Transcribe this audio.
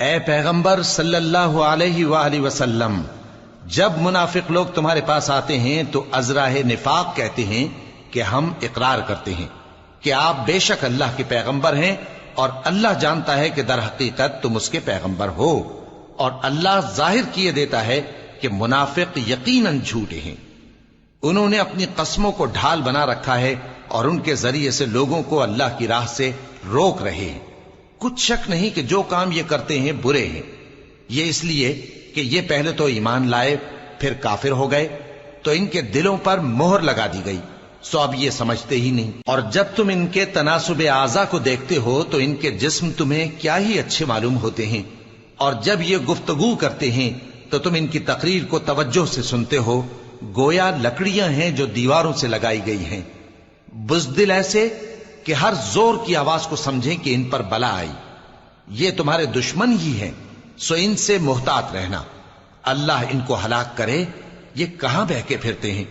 اے پیغمبر صلی اللہ علیہ وآلہ وسلم، جب منافق لوگ تمہارے پاس آتے ہیں تو ازراہ نفاق کہتے ہیں کہ ہم اقرار کرتے ہیں کہ آپ بے شک اللہ کے پیغمبر ہیں، اور اللہ جانتا ہے کہ در حقیقت تم اس کے پیغمبر ہو، اور اللہ ظاہر کیے دیتا ہے کہ منافق یقیناً جھوٹے ہیں۔ انہوں نے اپنی قسموں کو ڈھال بنا رکھا ہے اور ان کے ذریعے سے لوگوں کو اللہ کی راہ سے روک رہے ہیں۔ کچھ شک نہیں کہ جو کام یہ کرتے ہیں برے ہیں، یہ اس لیے کہ یہ پہلے تو ایمان لائے پھر کافر ہو گئے، تو ان کے دلوں پر مہر لگا دی گئی، سو اب یہ سمجھتے ہی نہیں۔ اور جب تم ان کے تناسب اعضاء کو دیکھتے ہو تو ان کے جسم تمہیں کیا ہی اچھے معلوم ہوتے ہیں، اور جب یہ گفتگو کرتے ہیں تو تم ان کی تقریر کو توجہ سے سنتے ہو، گویا لکڑیاں ہیں جو دیواروں سے لگائی گئی ہیں، بزدل ایسے کہ ہر زور کی آواز کو سمجھیں کہ ان پر بلا آئی۔ یہ تمہارے دشمن ہی ہیں، سو ان سے محتاط رہنا، اللہ ان کو ہلاک کرے، یہ کہاں بہکے پھرتے ہیں۔